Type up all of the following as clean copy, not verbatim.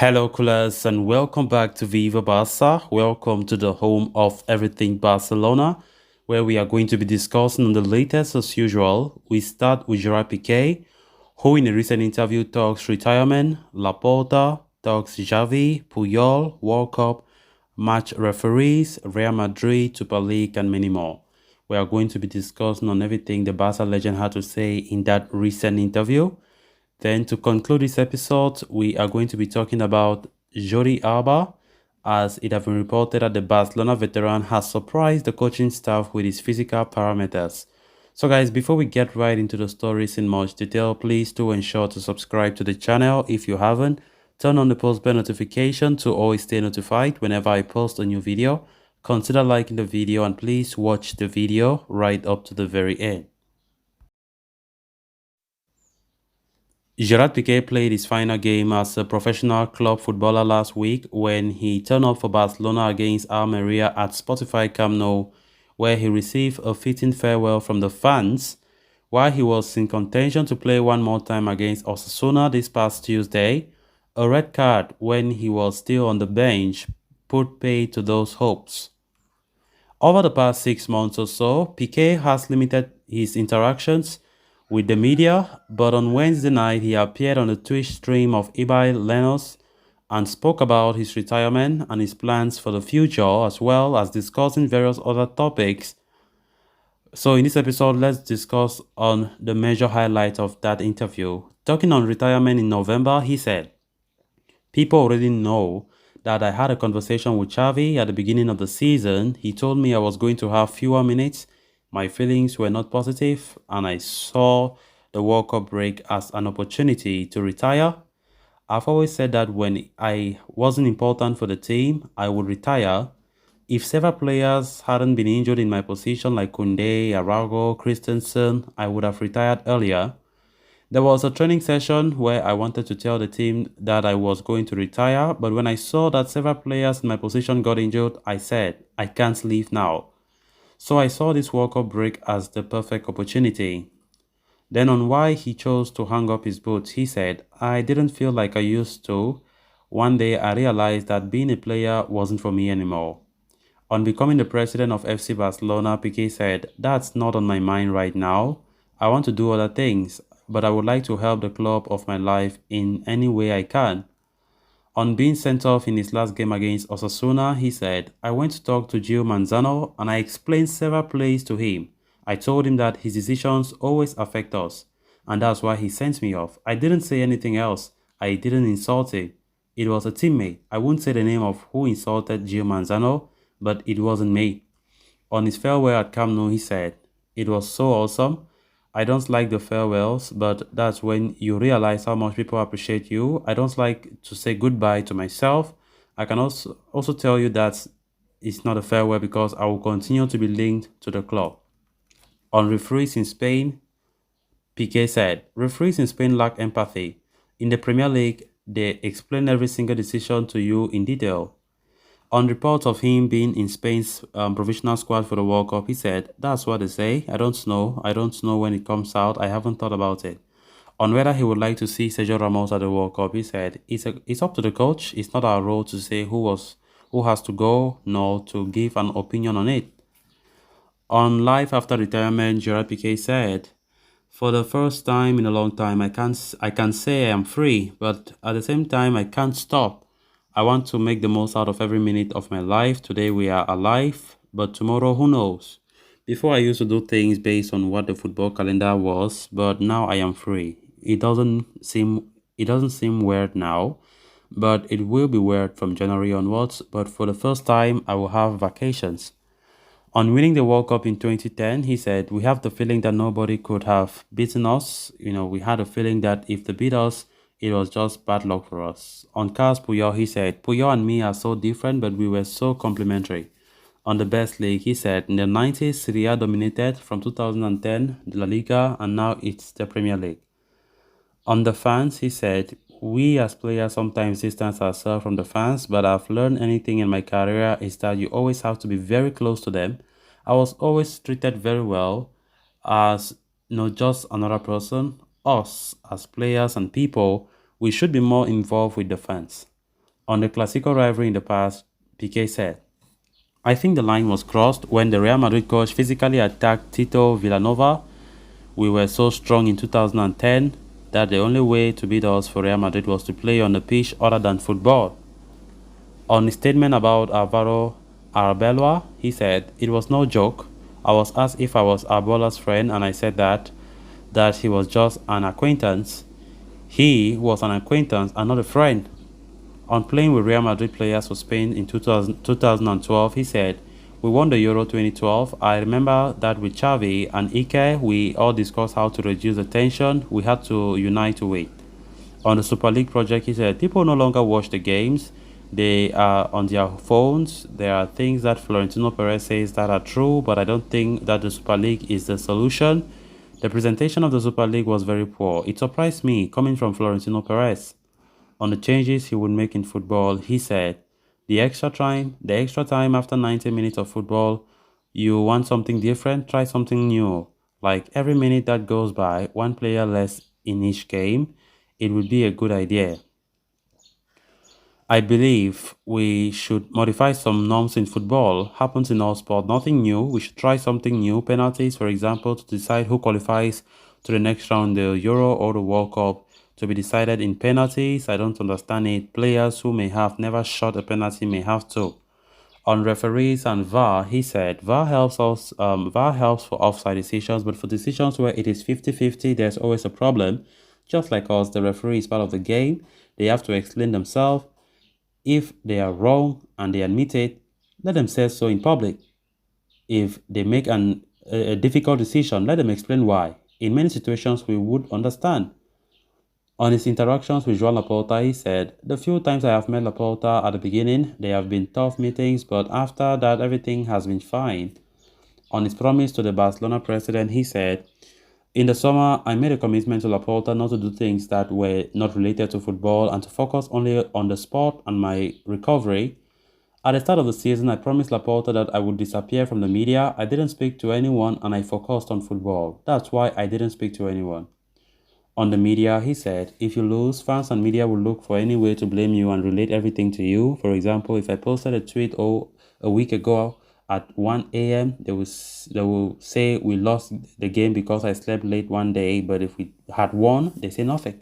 Hello, coolers, and welcome back to Viva Barca. Welcome to the home of everything Barcelona, where we are going to be discussing on the latest as usual. We start with Gerard Pique, who in a recent interview talks retirement, Laporta, talks Xavi, Puyol, World Cup, match referees, Real Madrid, Super League, and many more. We are going to be discussing on everything the Barca legend had to say in that recent interview. Then to conclude this episode, we are going to be talking about Jordi Alba, as it has been reported that the Barcelona veteran has surprised the coaching staff with his physical parameters. So guys, before we get right into the stories in much detail, please do ensure to subscribe to the channel if you haven't. Turn on the post bell notification to always stay notified whenever I post a new video. Consider liking the video and please watch the video right up to the very end. Gerard Piqué played his final game as a professional club footballer last week when he turned up for Barcelona against Almeria at Spotify Camp Nou, where he received a fitting farewell from the fans. While he was in contention to play one more time against Osasuna this past Tuesday, a red card when he was still on the bench put paid to those hopes. Over the past 6 months or so, Piqué has limited his interactions with the media, but on Wednesday night he appeared on the Twitch stream of Ibai Lenos and spoke about his retirement and his plans for the future, as well as discussing various other topics. So in this episode, let's discuss on the major highlight of that interview. Talking on retirement in November, he said, "People already know that I had a conversation with Xavi at the beginning of the season. He told me I was going to have fewer minutes. My feelings were not positive, and I saw the World Cup break as an opportunity to retire. I've always said that when I wasn't important for the team, I would retire. If several players hadn't been injured in my position like Koundé, Arago, Christensen, I would have retired earlier. There was a training session where I wanted to tell the team that I was going to retire, but when I saw that several players in my position got injured, I said, I can't leave now. So I saw this World Cup break as the perfect opportunity." Then on why he chose to hang up his boots, he said, "I didn't feel like I used to. One day I realized that being a player wasn't for me anymore." On becoming the president of FC Barcelona, Piqué said, "That's not on my mind right now. I want to do other things, but I would like to help the club of my life in any way I can." On being sent off in his last game against Osasuna, he said, "I went to talk to Gio Manzano and I explained several plays to him. I told him that his decisions always affect us, and that's why he sent me off. I didn't say anything else. I didn't insult him. It was a teammate. I won't say the name of who insulted Gio Manzano, but it wasn't me." On his farewell at Camp Nou, he said, "It was so awesome. I don't like the farewells, but that's when you realize how much people appreciate you. I don't like to say goodbye to myself. I can also tell you that it's not a farewell because I will continue to be linked to the club." On referees in Spain, Piqué said, "Referees in Spain lack empathy. In the Premier League, they explain every single decision to you in detail." On reports of him being in Spain's provisional squad for the World Cup, he said, "That's what they say. I don't know. I don't know when it comes out. I haven't thought about it." On whether he would like to see Sergio Ramos at the World Cup, he said, It's up to the coach. It's not our role to say who has to go, nor to give an opinion on it." On life after retirement, Gerard Piqué said, "For the first time in a long time, I can say I am free, but at the same time, I can't stop. I want to make the most out of every minute of my life. Today we are alive, but tomorrow who knows? Before I used to do things based on what the football calendar was, but now I am free. It doesn't seem weird now, but it will be weird from January onwards. But for the first time, I will have vacations." On winning the World Cup in 2010, he said, "We have the feeling that nobody could have beaten us. We had a feeling that if they beat us, it was just bad luck for us." On Cars Puyol, he said, "Puyol and me are so different, but we were so complementary." On the best league, he said, "In the 90s, Serie A dominated. From 2010, the La Liga, and now it's the Premier League." On the fans, he said, "We as players sometimes distance ourselves from the fans, but I've learned anything in my career is that you always have to be very close to them. I was always treated very well as not just another person. Us, as players and people, we should be more involved with the fans." On the Clasico rivalry in the past, Pique said, I think the line was crossed when the Real Madrid coach physically attacked Tito Villanova. We were so strong in 2010 that the only way to beat us for Real Madrid was to play on the pitch other than football. On his statement about Alvaro Arbeloa, he said, it was no joke. I was asked if I was Arbeloa's friend and I said that he was just an acquaintance. He was an acquaintance and not a friend. On playing with Real Madrid players for Spain in 2012, he said, we won the Euro 2012. I remember that with Xavi and Pique, we all discussed how to reduce the tension. We had to unite to win. On the Super League project, he said, people no longer watch the games. They are on their phones. There are things that Florentino Perez says that are true, but I don't think that the Super League is the solution. The presentation of the Super League was very poor. It surprised me coming from Florentino Perez. On the changes he would make in football, he said, the extra time after 90 minutes of football, you want something different, try something new. Like every minute that goes by, one player less in each game, it would be a good idea. I believe we should modify some norms in football. Happens in all sport, nothing new. We should try something new. Penalties, for example, to decide who qualifies to the next round, the Euro or the World Cup, to be decided in penalties. I don't understand it. Players who may have never shot a penalty may have to. On referees and VAR, he said, VAR helps for offside decisions, but for decisions where it is 50-50, there's always a problem. Just like us, the referee is part of the game. They have to explain themselves. If they are wrong and they admit it, let them say so in public. If they make a difficult decision, let them explain why. In many situations, we would understand. On his interactions with Joan Laporta, he said, the few times I have met Laporta at the beginning, they have been tough meetings, but after that, everything has been fine. On his promise to the Barcelona president, he said, in the summer, I made a commitment to Laporta not to do things that were not related to football and to focus only on the sport and my recovery. At the start of the season, I promised Laporta that I would disappear from the media. I didn't speak to anyone and I focused on football. That's why I didn't speak to anyone. On the media, he said, if you lose, fans and media will look for any way to blame you and relate everything to you. For example, if I posted a tweet a week ago at 1 a.m., they will say we lost the game because I slept late one day, but if we had won, they say nothing.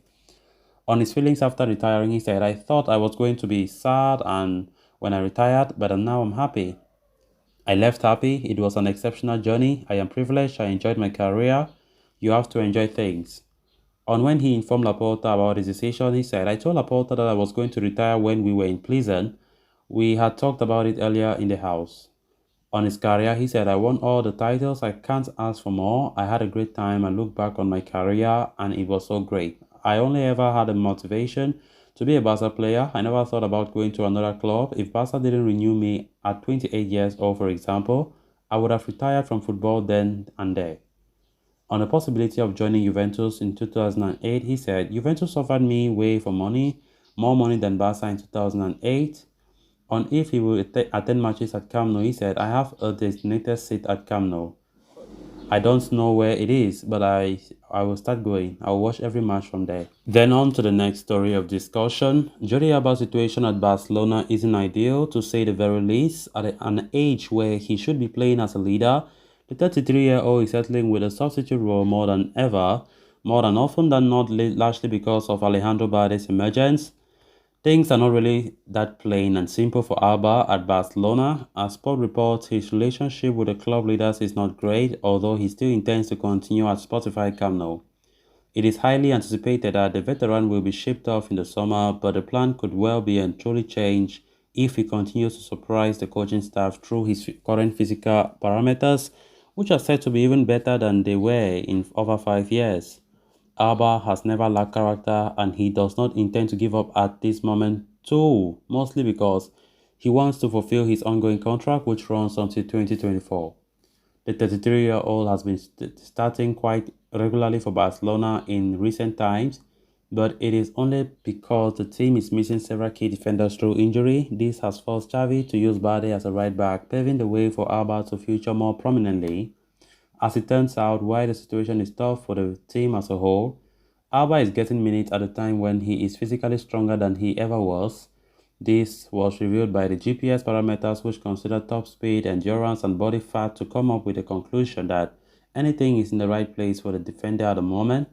On his feelings after retiring, he said, I thought I was going to be sad and when I retired, but now I'm happy. I left happy. It was an exceptional journey. I am privileged. I enjoyed my career. You have to enjoy things. On when he informed Laporta about his decision, he said, I told Laporta that I was going to retire when we were in prison. We had talked about it earlier in the house. On his career, he said, I won all the titles. I can't ask for more. I had a great time. I look back on my career and it was so great. I only ever had a motivation to be a Barca player. I never thought about going to another club. If Barca didn't renew me at 28 years old, for example, I would have retired from football then and there. On the possibility of joining Juventus in 2008, he said, Juventus offered me way for money, more money than Barca in 2008. On if he will attend matches at Camp Nou, he said, I have a designated seat at Camp Nou. I don't know where it is, but I will start going. I'll watch every match from there. Then on to the next story of discussion. Jordi Alba's situation at Barcelona isn't ideal, to say the very least. At an age where he should be playing as a leader, the 33-year-old is settling with a substitute role more than ever, more than often than not, largely because of Alejandro Balde's emergence. Things are not really that plain and simple for Alba at Barcelona. As Sport reports, his relationship with the club leaders is not great, although he still intends to continue at Spotify Camp Nou. It is highly anticipated that the veteran will be shipped off in the summer, but the plan could well be and truly change if he continues to surprise the coaching staff through his current physical parameters, which are said to be even better than they were in over 5 years. Alba has never lacked character and he does not intend to give up at this moment too, mostly because he wants to fulfill his ongoing contract which runs until 2024. The 33-year-old has been starting quite regularly for Barcelona in recent times, but it is only because the team is missing several key defenders through injury. This has forced Xavi to use Balde as a right back, paving the way for Alba to feature more prominently. As it turns out, while the situation is tough for the team as a whole, Alba is getting minutes at a time when he is physically stronger than he ever was. This was revealed by the GPS parameters, which consider top speed, endurance, and body fat, to come up with a conclusion that anything is in the right place for the defender at the moment.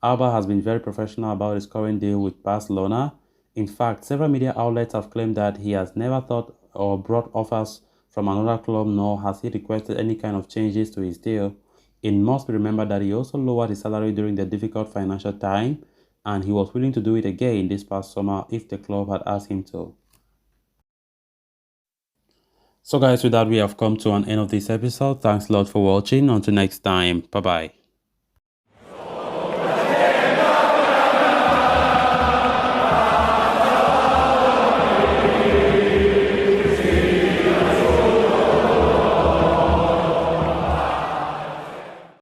Alba has been very professional about his current deal with Barcelona. In fact, several media outlets have claimed that he has never thought or brought offers from another club, nor has he requested any kind of changes to his deal. It must be remembered that he also lowered his salary during the difficult financial time, and he was willing to do it again this past summer if the club had asked him to. So guys, with that we have come to an end of this episode. Thanks a lot for watching. Until next time, bye bye.